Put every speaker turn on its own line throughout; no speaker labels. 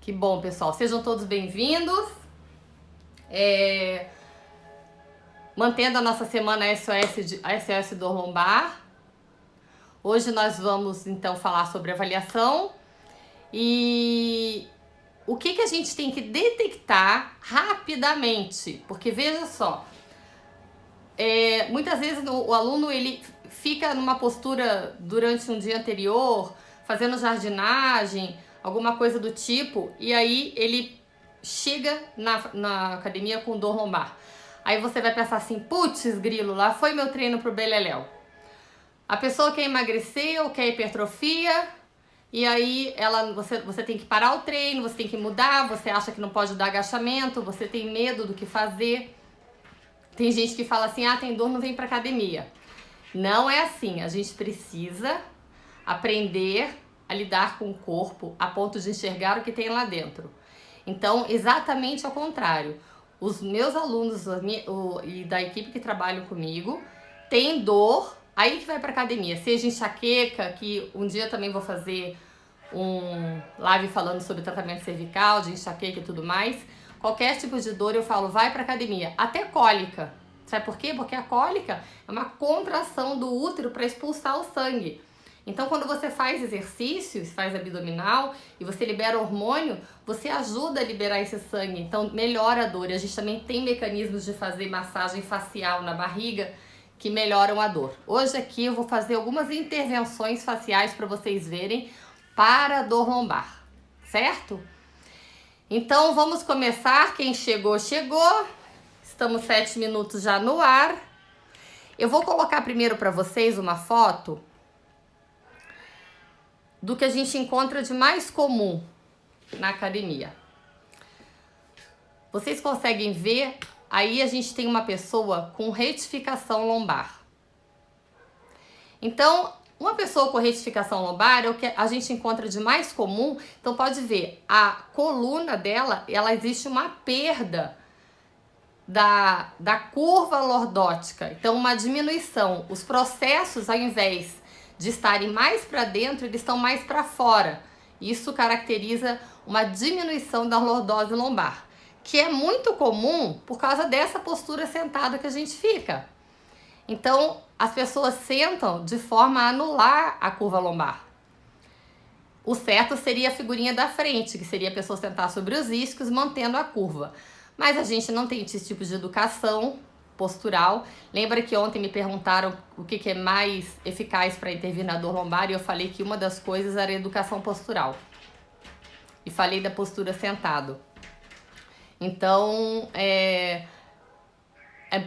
Que bom, pessoal. Sejam todos bem-vindos. Mantendo a nossa semana SOS Dor Lombar. Hoje nós vamos, então, falar sobre avaliação e o que a gente tem que detectar rapidamente. Porque, veja só, muitas vezes o aluno ele fica numa postura durante um dia anterior, fazendo jardinagem, alguma coisa do tipo, e aí ele chega na academia com dor lombar. Aí você vai pensar assim, putz, grilo, lá foi meu treino pro beleléu. A pessoa quer emagrecer ou quer hipertrofia, e aí você tem que parar o treino, você tem que mudar, você acha que não pode dar agachamento, você tem medo do que fazer. Tem gente que fala assim, tem dor, não vem pra academia. Não é assim, a gente precisa aprender a lidar com o corpo a ponto de enxergar o que tem lá dentro. Então, exatamente ao contrário. Os meus alunos e da equipe que trabalham comigo têm dor, aí que vai pra academia. Seja enxaqueca, que um dia também vou fazer um live falando sobre tratamento cervical, de enxaqueca e tudo mais. Qualquer tipo de dor eu falo, vai pra academia. Até cólica. Sabe por quê? Porque a cólica é uma contração do útero para expulsar o sangue. Então, quando você faz exercícios, faz abdominal e você libera hormônio, você ajuda a liberar esse sangue. Então, melhora a dor. E a gente também tem mecanismos de fazer massagem facial na barriga que melhoram a dor. Hoje aqui eu vou fazer algumas intervenções faciais para vocês verem para a dor lombar, certo? Então, vamos começar. Quem chegou, chegou. Estamos 7 minutos já no ar. Eu vou colocar primeiro para vocês uma foto do que a gente encontra de mais comum na academia. Vocês conseguem ver? Aí a gente tem uma pessoa com retificação lombar. Então, uma pessoa com retificação lombar é o que a gente encontra de mais comum. Então, pode ver, a coluna dela, existe uma perda da curva lordótica. Então, uma diminuição. Os processos, ao invés de estarem mais para dentro, eles estão mais para fora. Isso caracteriza uma diminuição da lordose lombar, que é muito comum por causa dessa postura sentada que a gente fica. Então, as pessoas sentam de forma a anular a curva lombar. O certo seria a figurinha da frente, que seria a pessoa sentar sobre os isquios, mantendo a curva. Mas a gente não tem esse tipo de educação postural. Lembra que ontem me perguntaram o que é mais eficaz para intervir na dor lombar e eu falei que uma das coisas era a educação postural. E falei da postura sentado. Então, é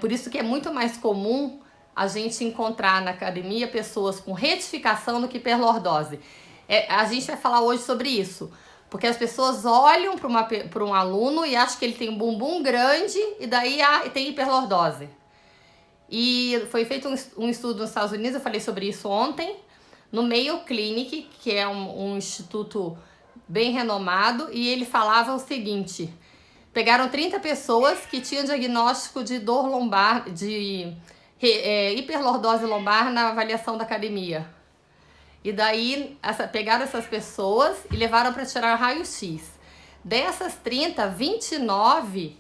por isso que é muito mais comum a gente encontrar na academia pessoas com retificação do que hiperlordose. A gente vai falar hoje sobre isso. Porque as pessoas olham para um aluno e acham que ele tem um bumbum grande e daí tem hiperlordose. E foi feito um estudo nos Estados Unidos, eu falei sobre isso ontem, no Mayo Clinic, que é um instituto bem renomado, e ele falava o seguinte, pegaram 30 pessoas que tinham diagnóstico de dor lombar, de hiperlordose lombar na avaliação da academia. E daí pegaram essas pessoas e levaram para tirar raio-x. Dessas 30, 29,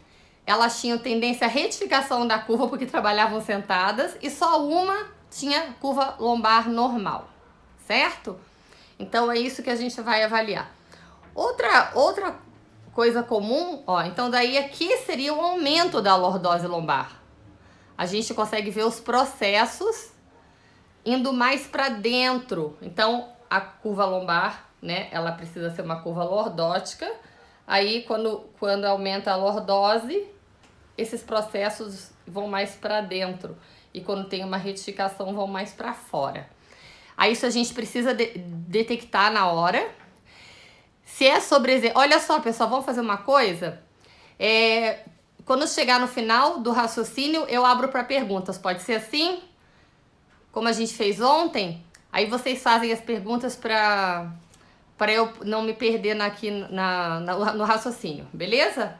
elas tinham tendência à retificação da curva porque trabalhavam sentadas e só uma tinha curva lombar normal, certo? Então é isso que a gente vai avaliar. Outra coisa comum, então daí aqui seria o aumento da lordose lombar. A gente consegue ver os processos indo mais para dentro. Então, a curva lombar, né, ela precisa ser uma curva lordótica. Aí, quando aumenta a lordose, esses processos vão mais para dentro. E quando tem uma retificação, vão mais para fora. Aí, isso a gente precisa detectar na hora. Se é sobre... Olha só, pessoal, vamos fazer uma coisa? Quando chegar no final do raciocínio, eu abro para perguntas. Pode ser assim? Como a gente fez ontem, aí vocês fazem as perguntas para eu não me perder aqui no raciocínio, beleza?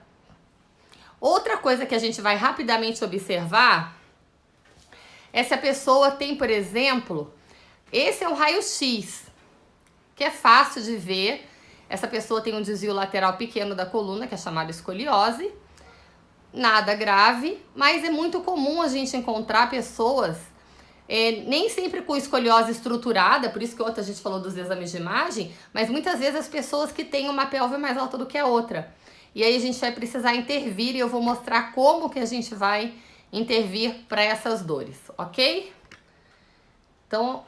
Outra coisa que a gente vai rapidamente observar é se a pessoa tem, por exemplo, esse é um raio-x, que é fácil de ver. essa pessoa tem um desvio lateral pequeno da coluna, que é chamada escoliose. Nada grave, mas é muito comum a gente encontrar pessoas, nem sempre com escoliose estruturada, por isso que ontem a gente falou dos exames de imagem, mas muitas vezes as pessoas que têm uma pelve mais alta do que a outra. E aí a gente vai precisar intervir e eu vou mostrar como que a gente vai intervir para essas dores, ok? Então,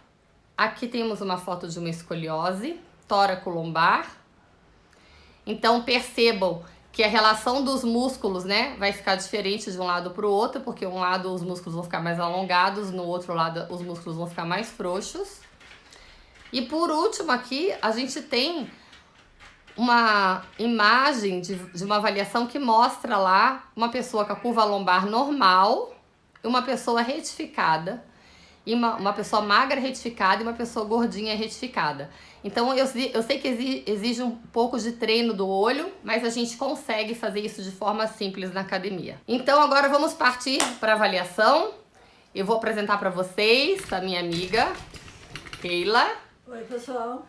aqui temos uma foto de uma escoliose tóraco-lombar. Então, percebam que a relação dos músculos, né, vai ficar diferente de um lado para o outro, porque um lado os músculos vão ficar mais alongados, no outro lado os músculos vão ficar mais frouxos. E por último aqui, a gente tem uma imagem de uma avaliação que mostra lá uma pessoa com a curva lombar normal, uma pessoa retificada, e uma pessoa magra retificada e uma pessoa gordinha retificada. Então eu sei que exige um pouco de treino do olho, mas a gente consegue fazer isso de forma simples na academia. Então agora vamos partir para a avaliação. Eu vou apresentar para vocês a minha amiga Keila.
Oi, pessoal.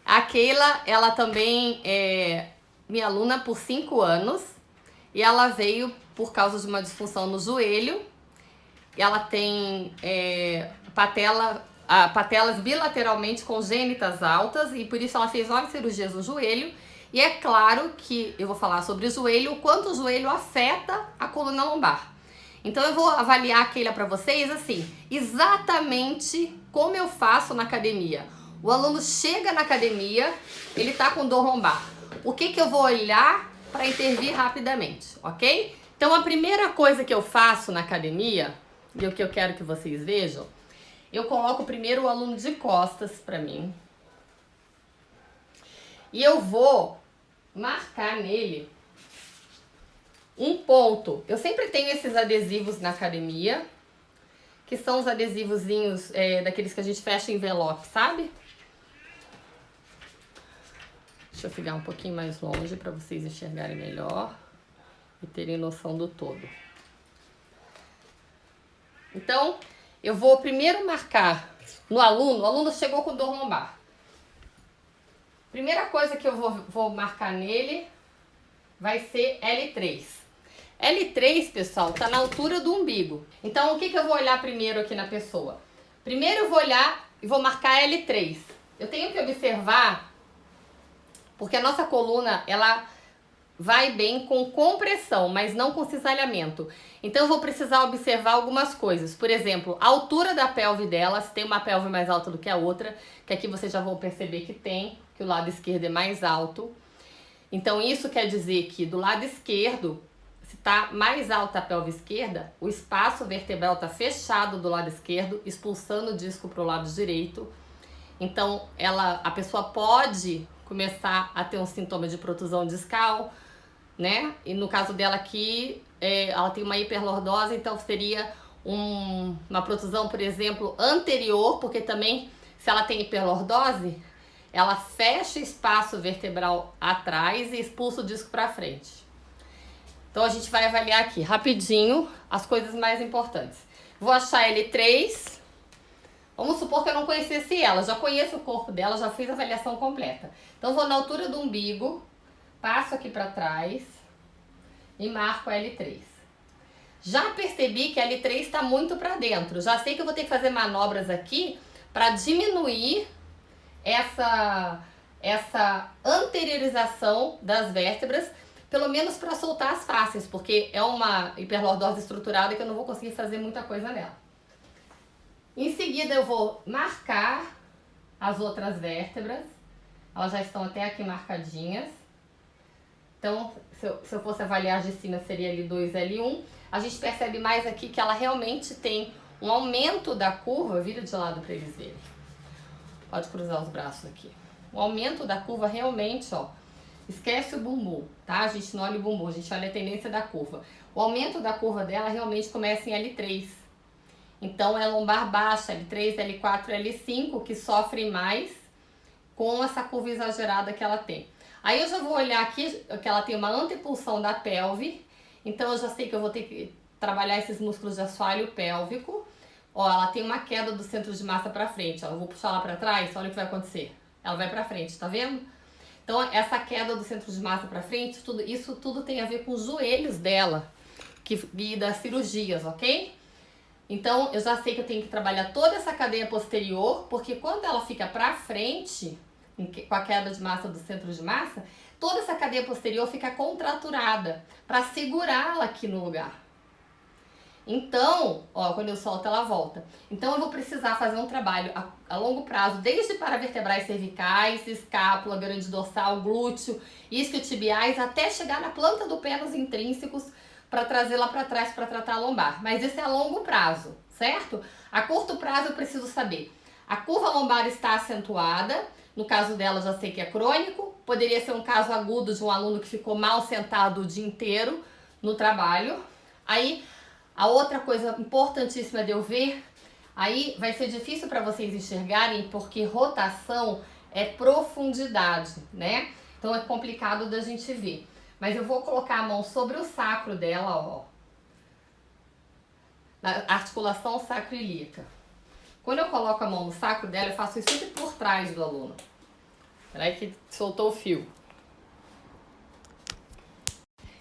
A Keila, ela também é minha aluna por 5 anos e ela veio por causa de uma disfunção no joelho. Ela tem patelas bilateralmente congênitas altas e por isso ela fez 9 cirurgias no joelho. E é claro que eu vou falar sobre o joelho, o quanto o joelho afeta a coluna lombar. Então eu vou avaliar a Keila para vocês assim, exatamente como eu faço na academia. O aluno chega na academia, ele tá com dor lombar. O que eu vou olhar para intervir rapidamente, ok? Então a primeira coisa que eu faço na academia, e o que eu quero que vocês vejam, eu coloco primeiro o aluno de costas para mim. E eu vou marcar nele um ponto. Eu sempre tenho esses adesivos na academia, que são os adesivozinhos daqueles que a gente fecha em envelope, sabe? Deixa eu ficar um pouquinho mais longe para vocês enxergarem melhor e terem noção do todo. Então, eu vou primeiro marcar no aluno. O aluno chegou com dor lombar. Primeira coisa que eu vou marcar nele vai ser L3. L3, pessoal, tá na altura do umbigo. Então, o que eu vou olhar primeiro aqui na pessoa? Primeiro eu vou olhar e vou marcar L3. Eu tenho que observar, porque a nossa coluna, ela vai bem com compressão, mas não com cisalhamento. Então eu vou precisar observar algumas coisas. Por exemplo, a altura da pelve dela, se tem uma pelve mais alta do que a outra, que aqui vocês já vão perceber que tem, que o lado esquerdo é mais alto. Então isso quer dizer que do lado esquerdo, se está mais alta a pelve esquerda, o espaço vertebral está fechado do lado esquerdo, expulsando o disco para o lado direito. Então a pessoa pode começar a ter um sintoma de protusão discal, né? E no caso dela aqui, ela tem uma hiperlordose, então seria uma protusão, por exemplo, anterior, porque também, se ela tem hiperlordose, ela fecha o espaço vertebral atrás e expulsa o disco para frente. Então a gente vai avaliar aqui rapidinho as coisas mais importantes. Vou achar L3. Vamos supor que eu não conhecesse ela, já conheço o corpo dela, já fiz a avaliação completa. Então vou na altura do umbigo, passo aqui para trás e marco L3. Já percebi que a L3 está muito para dentro. Já sei que eu vou ter que fazer manobras aqui para diminuir essa anteriorização das vértebras, pelo menos para soltar as fáscias, porque é uma hiperlordose estruturada que eu não vou conseguir fazer muita coisa nela. Em seguida eu vou marcar as outras vértebras. Elas já estão até aqui marcadinhas. Então, se eu fosse avaliar de cima, seria L2, L1. A gente percebe mais aqui que ela realmente tem um aumento da curva. Vira de lado para eles verem. Pode cruzar os braços aqui. O aumento da curva realmente, ó. Esquece o bumbum, tá? A gente não olha o bumbum, a gente olha a tendência da curva. O aumento da curva dela realmente começa em L3. Então, é lombar baixa, L3, L4, L5, que sofrem mais com essa curva exagerada que ela tem. Aí eu já vou olhar aqui que ela tem uma antepulsão da pelve. Então, eu já sei que eu vou ter que trabalhar esses músculos de assoalho pélvico. Ó, ela tem uma queda do centro de massa para frente. Ó, eu vou puxar ela para trás, olha o que vai acontecer. Ela vai para frente, tá vendo? Então, essa queda do centro de massa para frente, isso tudo tem a ver com os joelhos dela e das cirurgias, ok? Então, eu já sei que eu tenho que trabalhar toda essa cadeia posterior, porque quando ela fica para frente, com a queda de massa do centro de massa, toda essa cadeia posterior fica contraturada para segurá-la aqui no lugar. Então, ó, quando eu solto, ela volta. Então, eu vou precisar fazer um trabalho a longo prazo, desde paravertebrais cervicais, escápula, grande dorsal, glúteo, isquiotibiais, até chegar na planta do pé nos intrínsecos, para trazer lá para trás para tratar a lombar. Mas isso é a longo prazo, certo? A curto prazo eu preciso saber. A curva lombar está acentuada. No caso dela, já sei que é crônico. Poderia ser um caso agudo de um aluno que ficou mal sentado o dia inteiro no trabalho. Aí, a outra coisa importantíssima de eu ver, aí vai ser difícil para vocês enxergarem, porque rotação é profundidade, né? Então é complicado da gente ver. Mas eu vou colocar a mão sobre o sacro dela, ó. Na articulação sacroiliaca. Quando eu coloco a mão no sacro dela, eu faço isso sempre por trás do aluno. Peraí que soltou o fio.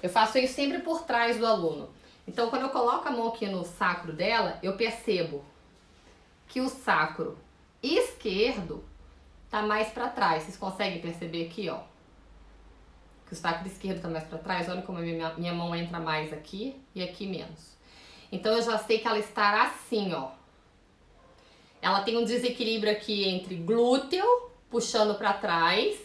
Eu faço isso sempre por trás do aluno. Então, quando eu coloco a mão aqui no sacro dela, eu percebo que o sacro esquerdo tá mais para trás. Vocês conseguem perceber aqui, ó? Que o sacro esquerdo tá mais para trás. Olha como a minha mão entra mais aqui e aqui menos. Então, eu já sei que ela está assim, ó. Ela tem um desequilíbrio aqui entre glúteo, puxando para trás,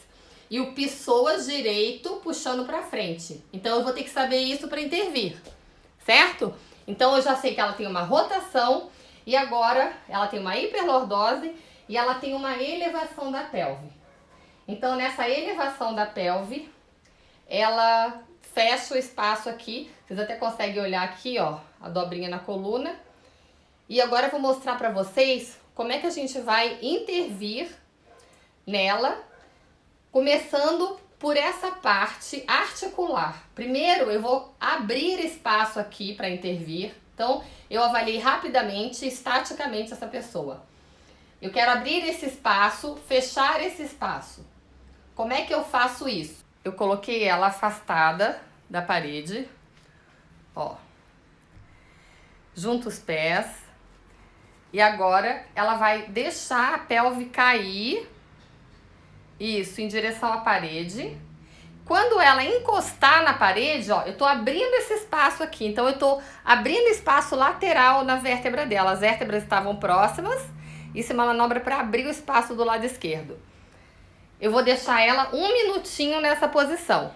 e o psoas direito, puxando para frente. Então, eu vou ter que saber isso para intervir, certo? Então, eu já sei que ela tem uma rotação, e agora ela tem uma hiperlordose, e ela tem uma elevação da pelve. Então, nessa elevação da pelve, ela fecha o espaço aqui. Vocês até conseguem olhar aqui, ó, a dobrinha na coluna. E agora eu vou mostrar para vocês como é que a gente vai intervir nela, começando por essa parte articular. Primeiro, eu vou abrir espaço aqui para intervir. Então, eu avaliei rapidamente, estaticamente essa pessoa. Eu quero abrir esse espaço, fechar esse espaço. Como é que eu faço isso? Eu coloquei ela afastada da parede, ó. Junto os pés. E agora ela vai deixar a pelve cair, isso, em direção à parede. Quando ela encostar na parede, ó, eu tô abrindo esse espaço aqui. Então, eu tô abrindo espaço lateral na vértebra dela. As vértebras estavam próximas. Isso é uma manobra para abrir o espaço do lado esquerdo. Eu vou deixar ela 1 minutinho nessa posição.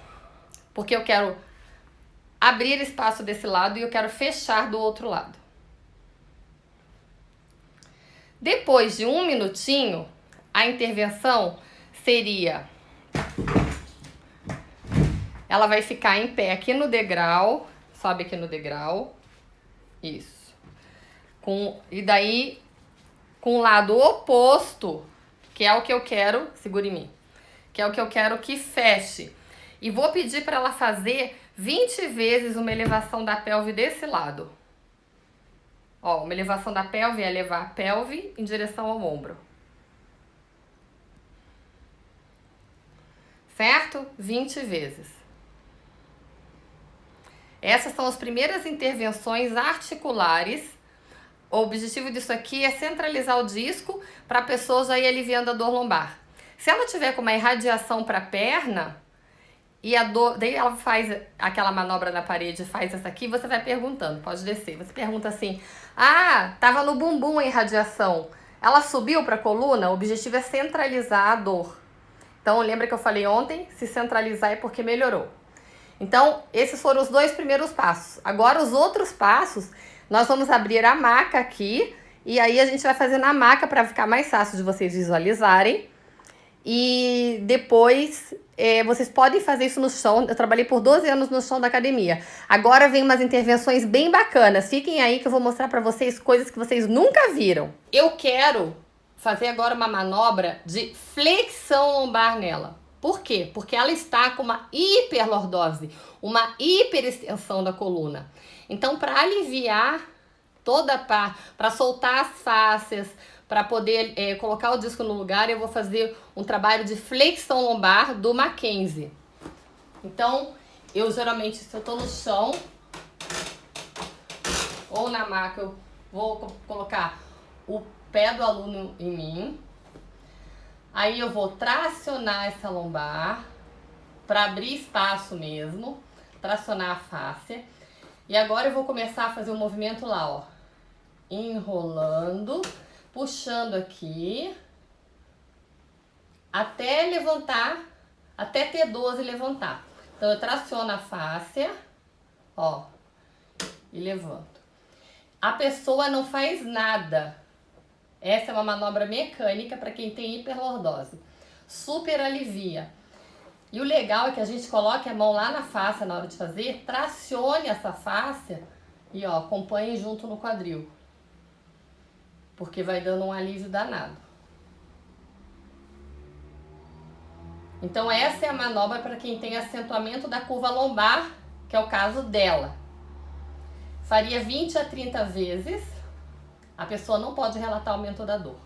Porque eu quero abrir espaço desse lado e eu quero fechar do outro lado. Depois de 1 minutinho, a intervenção seria... Ela vai ficar em pé aqui no degrau, sobe aqui no degrau, isso. E daí, com o lado oposto, que é o que eu quero, segura em mim, que é o que eu quero que feche. E vou pedir para ela fazer 20 vezes uma elevação da pelve desse lado. Ó, uma elevação da pelve é levar a pelve em direção ao ombro. Certo? 20 vezes. Essas são as primeiras intervenções articulares. O objetivo disso aqui é centralizar o disco para a pessoa já ir aliviando a dor lombar. Se ela tiver com uma irradiação para a perna, e a dor, daí ela faz aquela manobra na parede, faz essa aqui, você vai perguntando, pode descer. Você pergunta assim, tava no bumbum a irradiação, ela subiu para a coluna? O objetivo é centralizar a dor. Então, lembra que eu falei ontem? Se centralizar é porque melhorou. Então, esses foram os 2 primeiros passos. Agora, os outros passos, nós vamos abrir a maca aqui. E aí, a gente vai fazer na maca para ficar mais fácil de vocês visualizarem. E depois, vocês podem fazer isso no chão. Eu trabalhei por 12 anos no chão da academia. Agora, vem umas intervenções bem bacanas. Fiquem aí que eu vou mostrar para vocês coisas que vocês nunca viram. Eu quero fazer agora uma manobra de flexão lombar nela. Por quê? Porque ela está com uma hiperlordose, uma hiperextensão da coluna. Então, para aliviar toda a parte, para soltar as fáscias, para poder colocar o disco no lugar, eu vou fazer um trabalho de flexão lombar do Mackenzie. Então, eu geralmente, se eu tô no chão ou na maca, eu vou colocar o pé do aluno em mim. Aí eu vou tracionar essa lombar para abrir espaço mesmo, tracionar a fáscia. E agora eu vou começar a fazer um movimento lá, ó. Enrolando, puxando aqui, até levantar, até ter 12 e levantar. Então eu traciono a fáscia, ó, e levanto. A pessoa não faz nada. Essa é uma manobra mecânica para quem tem hiperlordose. Super alivia. E o legal é que a gente coloque a mão lá na fáscia na hora de fazer, tracione essa fáscia e ó, acompanhe junto no quadril. Porque vai dando um alívio danado. Então essa é a manobra para quem tem acentuamento da curva lombar, que é o caso dela. Faria 20 a 30 vezes. A pessoa não pode relatar aumento da dor.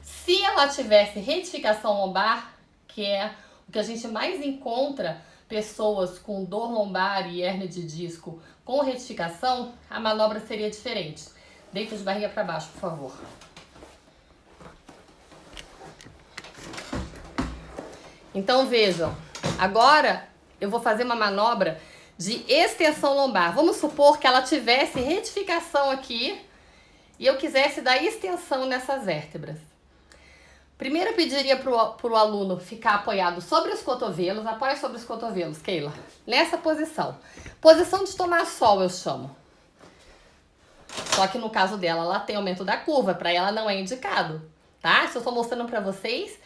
Se ela tivesse retificação lombar, que é o que a gente mais encontra pessoas com dor lombar e hérnia de disco com retificação, a manobra seria diferente. Deita de barriga para baixo, por favor. Então vejam, agora eu vou fazer uma manobra de extensão lombar. Vamos supor que ela tivesse retificação aqui e eu quisesse dar extensão nessas vértebras. Primeiro eu pediria pro aluno ficar apoiado sobre os cotovelos. Apoia sobre os cotovelos, Keila. Nessa posição. Posição de tomar sol, eu chamo. Só que no caso dela, ela tem aumento da curva. Para ela não é indicado, tá? Se eu estou mostrando para vocês,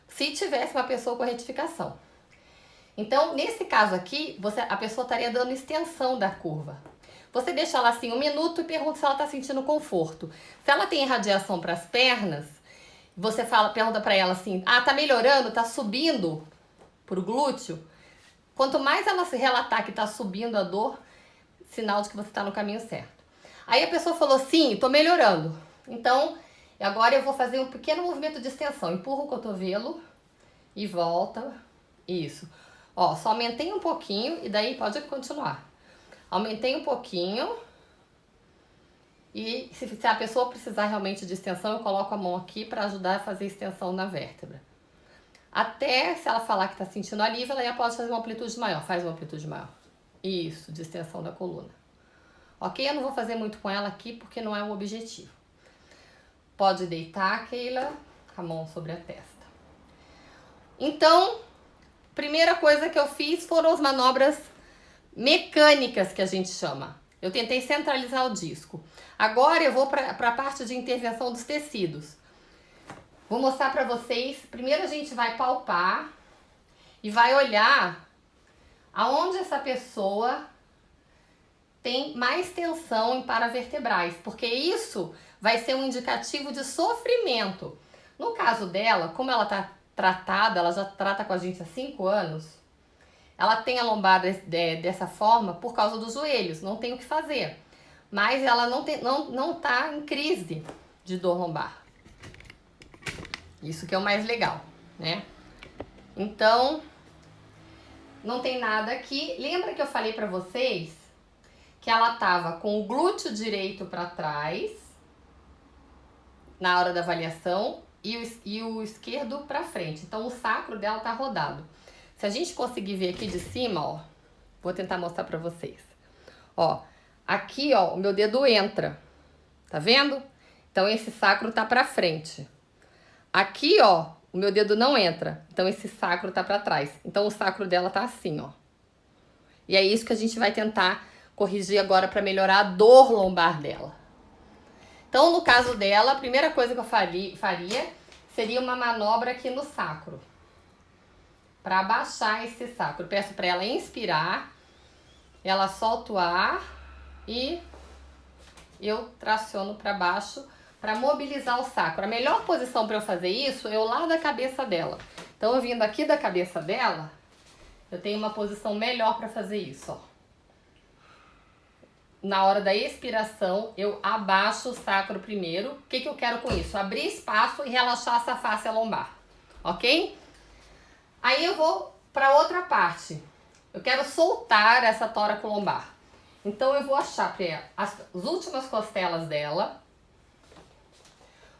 se tivesse uma pessoa com retificação. Então, nesse caso aqui, a pessoa estaria dando extensão da curva. Você deixa ela assim 1 minuto e pergunta se ela está sentindo conforto. Se ela tem irradiação para as pernas, você pergunta para ela assim, tá melhorando, tá subindo pro glúteo? Quanto mais ela se relatar que tá subindo a dor, sinal de que você tá no caminho certo. Aí a pessoa falou, sim, tô melhorando. Então, agora eu vou fazer um pequeno movimento de extensão. Empurra o cotovelo e volta. Isso. Ó, só aumentei um pouquinho e daí pode continuar. Aumentei um pouquinho. E se a pessoa precisar realmente de extensão, eu coloco a mão aqui para ajudar a fazer extensão na vértebra. Até se ela falar que está sentindo alívio, ela já pode fazer uma amplitude maior. Faz uma amplitude maior. Isso, de extensão da coluna. Ok? Eu não vou fazer muito com ela aqui porque não é o objetivo. Pode deitar, Keila, com a mão sobre a testa. Então, primeira coisa que eu fiz foram as manobras mecânicas que a gente chama. Eu tentei centralizar o disco. Agora eu vou para a parte de intervenção dos tecidos. Vou mostrar para vocês. Primeiro a gente vai palpar e vai olhar aonde essa pessoa tem mais tensão em paravertebrais, porque isso vai ser um indicativo de sofrimento. No caso dela, como ela está tratada, ela já trata com a gente há 5 anos, ela tem a lombar dessa forma por causa dos joelhos, não tem o que fazer. Mas ela não tá em crise de dor lombar. Isso que é o mais legal, né? Então, não tem nada aqui. Lembra que eu falei pra vocês que ela tava com o glúteo direito pra trás na hora da avaliação e o esquerdo pra frente. Então, o sacro dela tá rodado. Se a gente conseguir ver aqui de cima, ó, vou tentar mostrar pra vocês. Ó, aqui, ó, o meu dedo entra, tá vendo? Então, esse sacro tá pra frente. Aqui, ó, o meu dedo não entra, então esse sacro tá pra trás. Então, o sacro dela tá assim, ó. E é isso que a gente vai tentar corrigir agora pra melhorar a dor lombar dela. Então, no caso dela, a primeira coisa que eu faria seria uma manobra aqui no sacro. Para abaixar esse sacro. Eu peço para ela inspirar, ela solta o ar e eu traciono para baixo para mobilizar o sacro. A melhor posição para eu fazer isso é o lado da cabeça dela. Então, eu vindo aqui da cabeça dela, eu tenho uma posição melhor para fazer isso, ó. na hora da expiração, eu abaixo o sacro primeiro. O que eu quero com isso? Abrir espaço e relaxar essa face lombar, ok? Aí eu vou para outra parte. Eu quero soltar essa tóraco-lombar. Então eu vou achar as últimas costelas dela.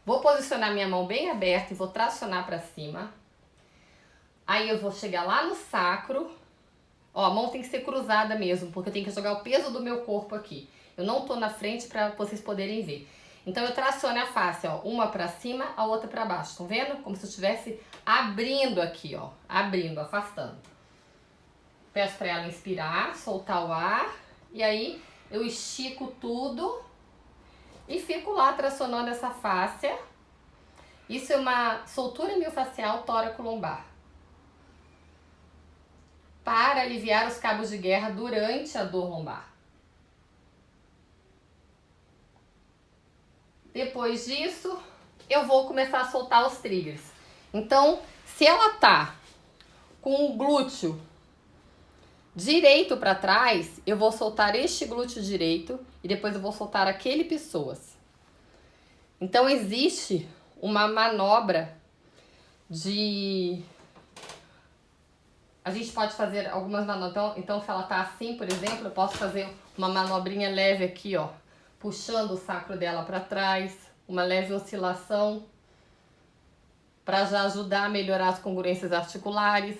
Vou posicionar minha mão bem aberta e vou tracionar para cima. Aí eu vou chegar lá no sacro. Ó, a mão tem que ser cruzada mesmo, porque eu tenho que jogar o peso do meu corpo aqui. Eu não tô na frente para vocês poderem ver. Então eu traciono a face, ó, uma para cima, a outra para baixo. Estão vendo? Como se eu estivesse abrindo aqui, ó, abrindo, afastando. Peço para ela inspirar, soltar o ar, e aí eu estico tudo e fico lá tracionando essa fáscia. Isso é uma soltura miofascial tóraco-lombar, para aliviar os cabos de guerra durante a dor lombar. Depois disso, eu vou começar a soltar os triggers. Então, se ela tá com o glúteo direito para trás, eu vou soltar este glúteo direito e depois eu vou soltar aquele psoas. Então, existe uma manobra de... A gente pode fazer algumas manobras. Então, se ela tá assim, por exemplo, eu posso fazer uma manobrinha leve aqui, ó, puxando o sacro dela para trás, uma leve oscilação, para já ajudar a melhorar as congruências articulares.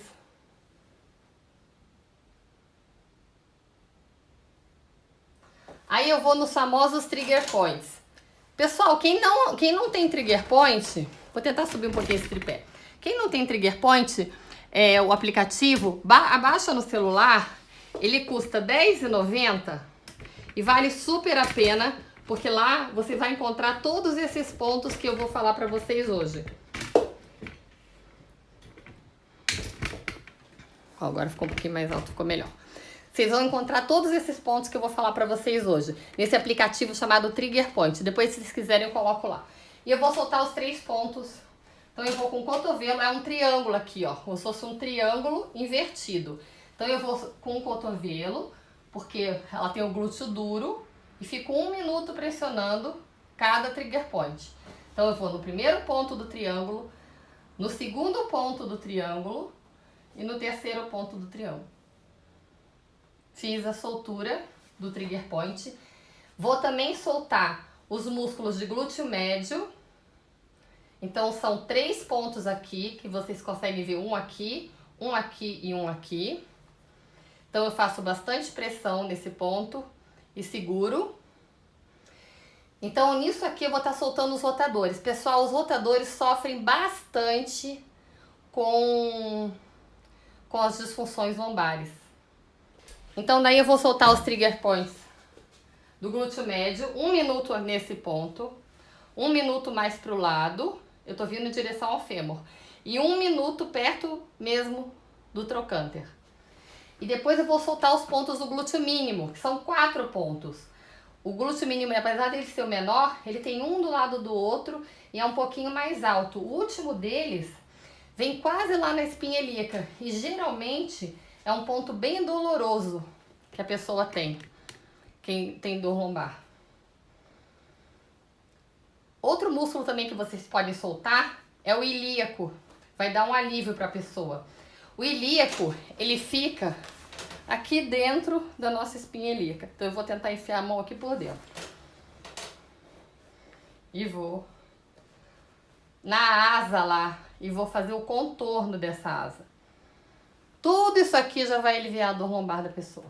Aí eu vou nos famosos trigger points. Pessoal, quem não tem trigger point, vou tentar subir um pouquinho esse tripé. Quem não tem trigger point, o aplicativo, abaixa no celular, ele custa R$10,90 e vale super a pena, porque lá você vai encontrar todos esses pontos que eu vou falar para vocês hoje. Ó, agora ficou um pouquinho mais alto, ficou melhor. Vocês vão encontrar todos esses pontos que eu vou falar para vocês hoje, nesse aplicativo chamado Trigger Point. Depois, se vocês quiserem, eu coloco lá. E eu vou soltar os 3 pontos. Então, eu vou com o cotovelo, é um triângulo aqui, ó, como se fosse um triângulo invertido. Então, eu vou com o cotovelo, porque ela tem o glúteo duro, e fico 1 minuto pressionando cada trigger point. Então, eu vou no primeiro ponto do triângulo, no segundo ponto do triângulo e no terceiro ponto do triângulo. Fiz a soltura do trigger point. Vou também soltar os músculos de glúteo médio. Então, são 3 pontos aqui, que vocês conseguem ver um aqui e um aqui. Então, eu faço bastante pressão nesse ponto e seguro. Então, nisso aqui eu vou estar soltando os rotadores. Pessoal, os rotadores sofrem bastante com as disfunções lombares. Então, daí eu vou soltar os trigger points do glúteo médio, 1 minuto nesse ponto, 1 minuto mais pro lado, eu tô vindo em direção ao fêmur, e 1 minuto perto mesmo do trocânter. E depois eu vou soltar os pontos do glúteo mínimo, que são 4 pontos. O glúteo mínimo, apesar dele ser o menor, ele tem um do lado do outro e é um pouquinho mais alto. O último deles vem quase lá na espinha ilíaca e geralmente é um ponto bem doloroso que a pessoa tem, quem tem dor lombar. Outro músculo também que vocês podem soltar é o ilíaco, vai dar um alívio para a pessoa. O ilíaco, ele fica aqui dentro da nossa espinha ilíaca. Então eu vou tentar enfiar a mão aqui por dentro. E vou na asa lá e vou fazer o contorno dessa asa. Tudo isso aqui já vai aliviar a dor lombar da pessoa.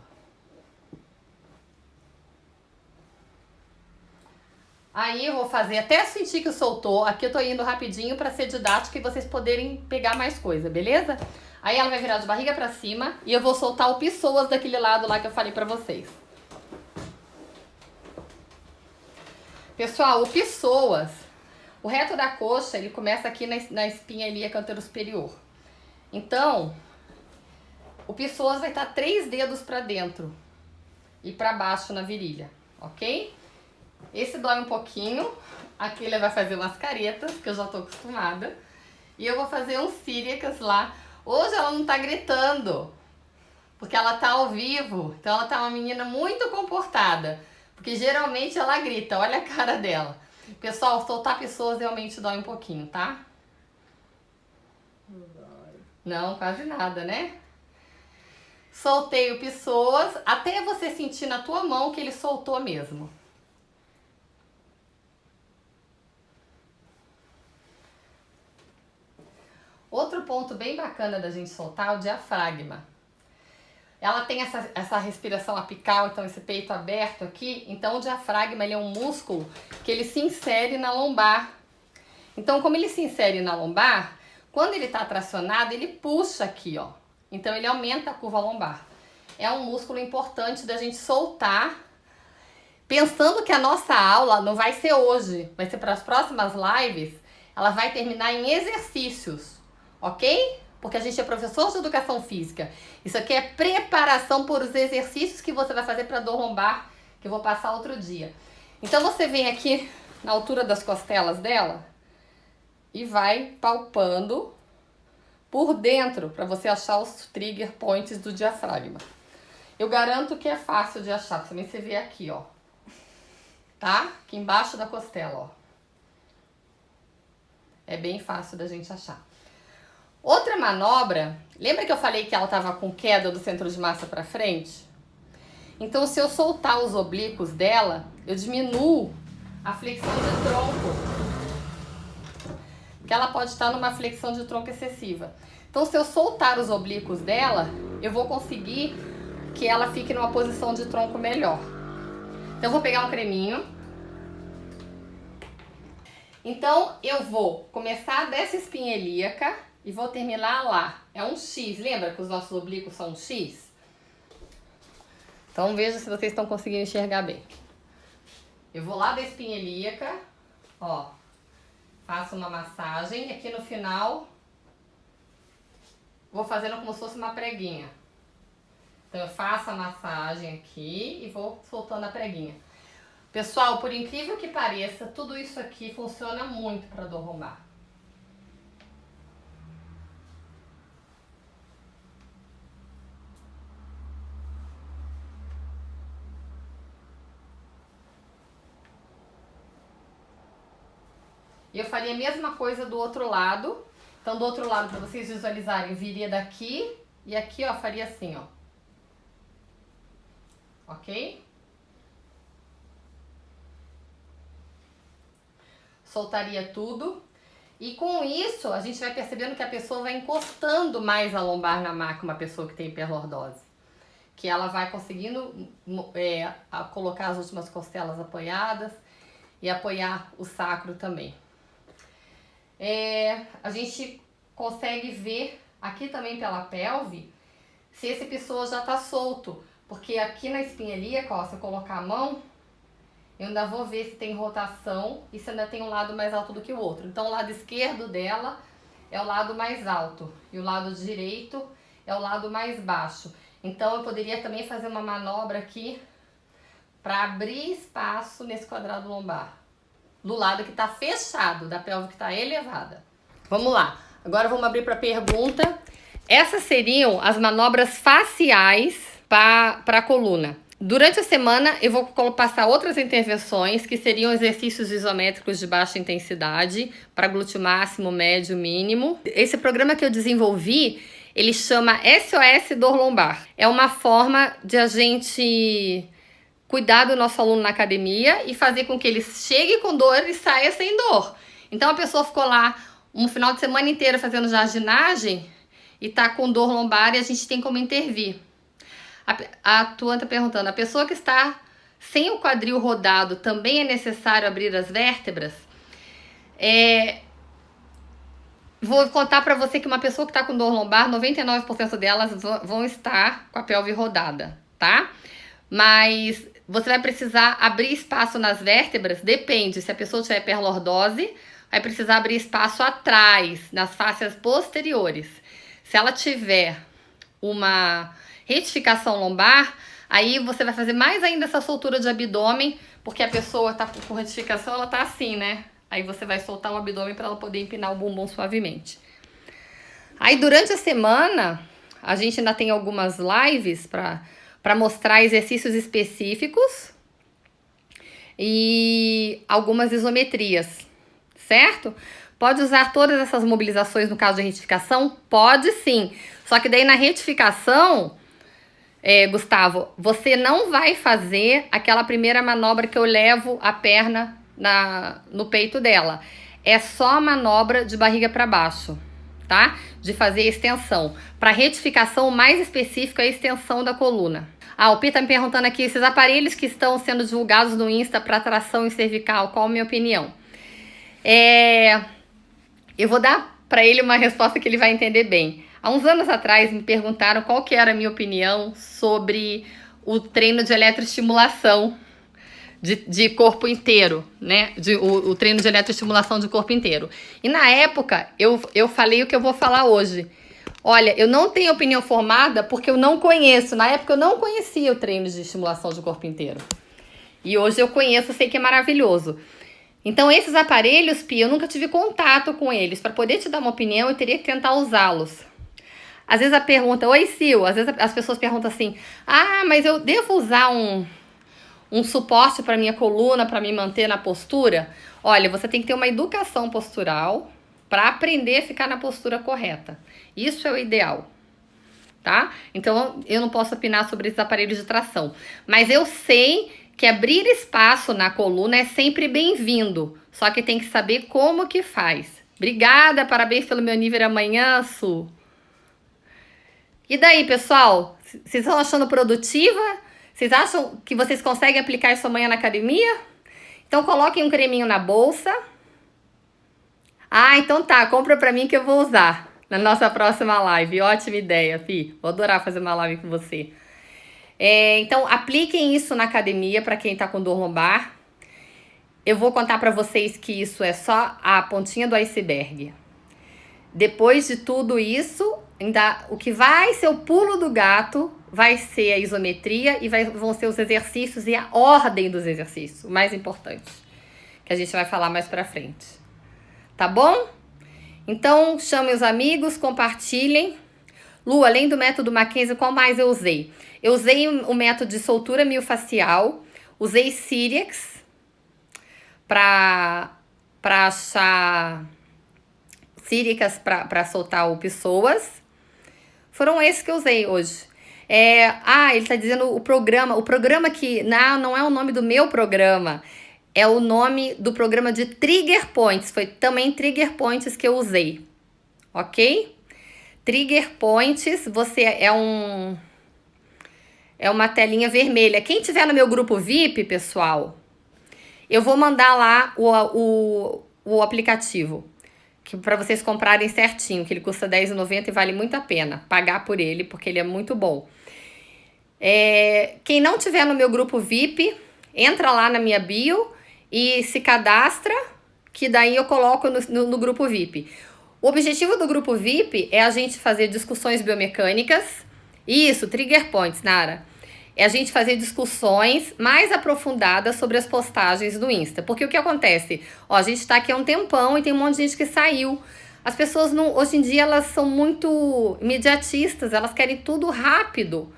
Aí eu vou fazer até sentir que soltou. Aqui eu tô indo rapidinho para ser didático e vocês poderem pegar mais coisa, beleza? Aí ela vai virar de barriga pra cima e eu vou soltar o psoas daquele lado lá que eu falei pra vocês. Pessoal, o psoas, o reto da coxa, ele começa aqui na espinha ilíaca anterosuperior. Então, o psoas vai estar 3 dedos pra dentro e pra baixo na virilha, ok? Esse dói um pouquinho, aqui ele vai fazer umas caretas, que eu já tô acostumada. E eu vou fazer um círiacas lá. Hoje ela não tá gritando, porque ela tá ao vivo, então ela tá uma menina muito comportada. Porque geralmente ela grita, olha a cara dela. Pessoal, soltar pessoas realmente dói um pouquinho, tá? Não, quase nada, né? Soltei o pessoas, até você sentir na tua mão que ele soltou mesmo. Outro ponto bem bacana da gente soltar é o diafragma. Ela tem essa respiração apical, então esse peito aberto aqui. Então o diafragma ele é um músculo que ele se insere na lombar. Então como ele se insere na lombar, quando ele está tracionado, ele puxa aqui, ó. Então ele aumenta a curva lombar. É um músculo importante da gente soltar, pensando que a nossa aula não vai ser hoje, vai ser para as próximas lives. Ela vai terminar em exercícios, ok? Porque a gente é professor de educação física. Isso aqui é preparação para os exercícios que você vai fazer para dor lombar, que eu vou passar outro dia. Então você vem aqui na altura das costelas dela e vai palpando por dentro para você achar os trigger points do diafragma. Eu garanto que é fácil de achar, também você vê aqui, ó. Tá? Aqui embaixo da costela, ó. É bem fácil da gente achar. Outra manobra, lembra que eu falei que ela estava com queda do centro de massa para frente? Então, se eu soltar os oblíquos dela, eu diminuo a flexão de tronco. Porque ela pode estar numa flexão de tronco excessiva. Então, se eu soltar os oblíquos dela, eu vou conseguir que ela fique numa posição de tronco melhor. Então, eu vou pegar um creminho. Então, eu vou começar dessa espinha ilíaca e vou terminar lá. É um X, lembra que os nossos oblíquos são um X? Então, veja se vocês estão conseguindo enxergar bem. Eu vou lá da espinha ilíaca, ó. Faço uma massagem e aqui no final vou fazendo como se fosse uma preguinha. Então eu faço a massagem aqui e vou soltando a preguinha. Pessoal, por incrível que pareça, tudo isso aqui funciona muito para dor lombar. E eu faria a mesma coisa do outro lado. Então, do outro lado, para vocês visualizarem, eu viria daqui e aqui, ó, faria assim, ó. Ok? Soltaria tudo. E com isso, a gente vai percebendo que a pessoa vai encostando mais a lombar na maca, uma pessoa que tem hiperlordose. Que ela vai conseguindo colocar as últimas costelas apoiadas e apoiar o sacro também. A gente consegue ver aqui também pela pelve se esse pessoa já tá solto. Porque aqui na espinha ilíaca, ó, se eu colocar a mão, eu ainda vou ver se tem rotação e se ainda tem um lado mais alto do que o outro. Então o lado esquerdo dela é o lado mais alto e o lado direito é o lado mais baixo. Então eu poderia também fazer uma manobra aqui para abrir espaço nesse quadrado lombar. Do lado que está fechado, da pelve que está elevada. Vamos lá. Agora vamos abrir para pergunta. Essas seriam as manobras faciais para a coluna. Durante a semana eu vou passar outras intervenções que seriam exercícios isométricos de baixa intensidade para glúteo máximo, médio, mínimo. Esse programa que eu desenvolvi, ele chama SOS Dor Lombar. É uma forma de a gente cuidar do nosso aluno na academia e fazer com que ele chegue com dor e saia sem dor. Então a pessoa ficou lá um final de semana inteiro fazendo jardinagem e tá com dor lombar e a gente tem como intervir. A Tuan tá perguntando, a pessoa que está sem o quadril rodado, também é necessário abrir as vértebras? Vou contar para você que uma pessoa que está com dor lombar, 99% delas vão estar com a pelve rodada, tá? Mas você vai precisar abrir espaço nas vértebras, depende, se a pessoa tiver hiperlordose, vai precisar abrir espaço atrás, nas fáscias posteriores. Se ela tiver uma retificação lombar, aí você vai fazer mais ainda essa soltura de abdômen, porque a pessoa tá com retificação, ela tá assim, né? Aí você vai soltar o abdômen para ela poder empinar o bumbum suavemente. Aí durante a semana, a gente ainda tem algumas lives para mostrar exercícios específicos e algumas isometrias, certo? Pode usar todas essas mobilizações no caso de retificação? Pode sim. Só que daí na retificação, Gustavo, você não vai fazer aquela primeira manobra que eu levo a perna no peito dela. É só a manobra de barriga para baixo, tá? De fazer extensão. Para retificação, o mais específico é a extensão da coluna. O Pi tá me perguntando aqui, esses aparelhos que estão sendo divulgados no Insta para tração em cervical, qual a minha opinião? Eu vou dar para ele uma resposta que ele vai entender bem. Há uns anos atrás me perguntaram qual que era a minha opinião sobre o treino de eletroestimulação de corpo inteiro, né? O treino de eletroestimulação de corpo inteiro. E na época eu falei o que eu vou falar hoje. Olha, eu não tenho opinião formada porque eu não conheço. Na época eu não conhecia o treino de estimulação de corpo inteiro. E hoje eu conheço, sei que é maravilhoso. Então esses aparelhos, Pi, eu nunca tive contato com eles. Para poder te dar uma opinião, eu teria que tentar usá-los. Às vezes a pergunta, oi Sil, às vezes as pessoas perguntam assim, mas eu devo usar um suporte para minha coluna, para me manter na postura? Olha, você tem que ter uma educação postural para aprender a ficar na postura correta. Isso é o ideal, tá? Então, eu não posso opinar sobre esses aparelhos de tração. Mas eu sei que abrir espaço na coluna é sempre bem-vindo. Só que tem que saber como que faz. Obrigada, parabéns pelo meu nível amanhã, Su. E daí, pessoal? Vocês estão achando produtiva? Vocês acham que vocês conseguem aplicar isso amanhã na academia? Então, coloquem um creminho na bolsa. Então tá, compra pra mim que eu vou usar na nossa próxima live. Ótima ideia, Fi. Vou adorar fazer uma live com você. Então, apliquem isso na academia para quem tá com dor lombar. Eu vou contar pra vocês que isso é só a pontinha do iceberg. Depois de tudo isso, ainda o que vai ser o pulo do gato vai ser a isometria e vão ser os exercícios e a ordem dos exercícios, o mais importante, que a gente vai falar mais pra frente. Tá bom? Então, chamem os amigos, compartilhem. Lu, além do método Mackenzie, qual mais eu usei? Eu usei o método de soltura miofascial, usei Cyriax para achar Cyriax para soltar o Pessoas. Foram esses que eu usei hoje. Ele tá dizendo o programa que não é o nome do meu programa, é o nome do programa de Trigger Points. Foi também Trigger Points que eu usei, ok? Trigger Points, é uma telinha vermelha. Quem tiver no meu grupo VIP, pessoal, eu vou mandar lá o aplicativo para vocês comprarem certinho, que ele custa R$10,90 e vale muito a pena pagar por ele, porque ele é muito bom. Quem não tiver no meu grupo VIP, entra lá na minha bio e se cadastra, que daí eu coloco no grupo VIP. O objetivo do grupo VIP é a gente fazer discussões biomecânicas. Isso, Trigger Points, Nara. É a gente fazer discussões mais aprofundadas sobre as postagens do Insta. Porque o que acontece? A gente tá aqui há um tempão e tem um monte de gente que saiu. As pessoas, hoje em dia, elas são muito imediatistas, elas querem tudo rápido.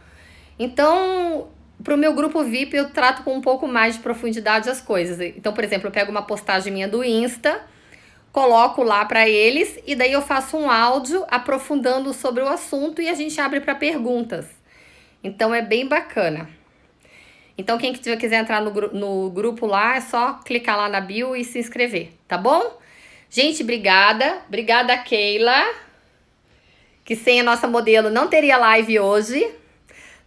Então, pro meu grupo VIP, eu trato com um pouco mais de profundidade as coisas. Então, por exemplo, eu pego uma postagem minha do Insta, coloco lá para eles e daí eu faço um áudio aprofundando sobre o assunto e a gente abre para perguntas. Então é bem bacana. Então quem quiser entrar no grupo lá, é só clicar lá na bio e se inscrever, tá bom? Gente, obrigada. Obrigada, Keila. Que sem a nossa modelo não teria live hoje.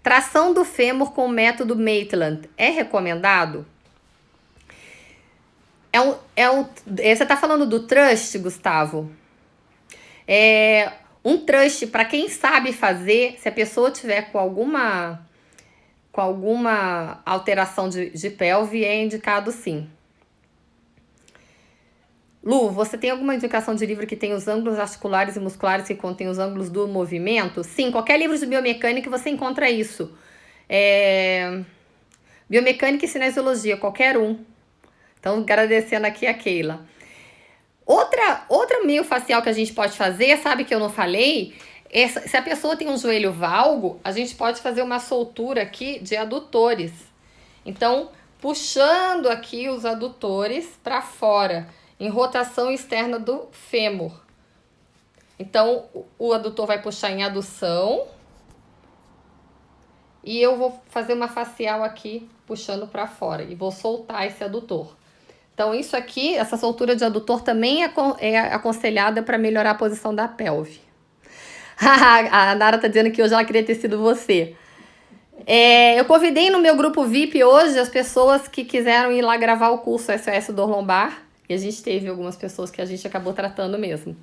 Tração do fêmur com o método Maitland. É recomendado? Você tá falando do trust, Gustavo? Um trust, para quem sabe fazer, se a pessoa tiver com alguma alteração de pelve, é indicado sim. Lu, você tem alguma indicação de livro que tem os ângulos articulares e musculares que contém os ângulos do movimento? Sim, qualquer livro de biomecânica você encontra isso. Biomecânica e cinesiologia, qualquer um. Então, agradecendo aqui a Keila. Outra miofascial que a gente pode fazer, sabe que eu não falei? Se a pessoa tem um joelho valgo, a gente pode fazer uma soltura aqui de adutores. Então, puxando aqui os adutores para fora, em rotação externa do fêmur. Então, o adutor vai puxar em adução. E eu vou fazer uma facial aqui, puxando para fora. E vou soltar esse adutor. Então, isso aqui, essa soltura de adutor também é aconselhada para melhorar a posição da pelve. A Nara tá dizendo que hoje ela queria ter sido você. Eu convidei no meu grupo VIP hoje as pessoas que quiseram ir lá gravar o curso SOS Dor Lombar. E a gente teve algumas pessoas que a gente acabou tratando mesmo.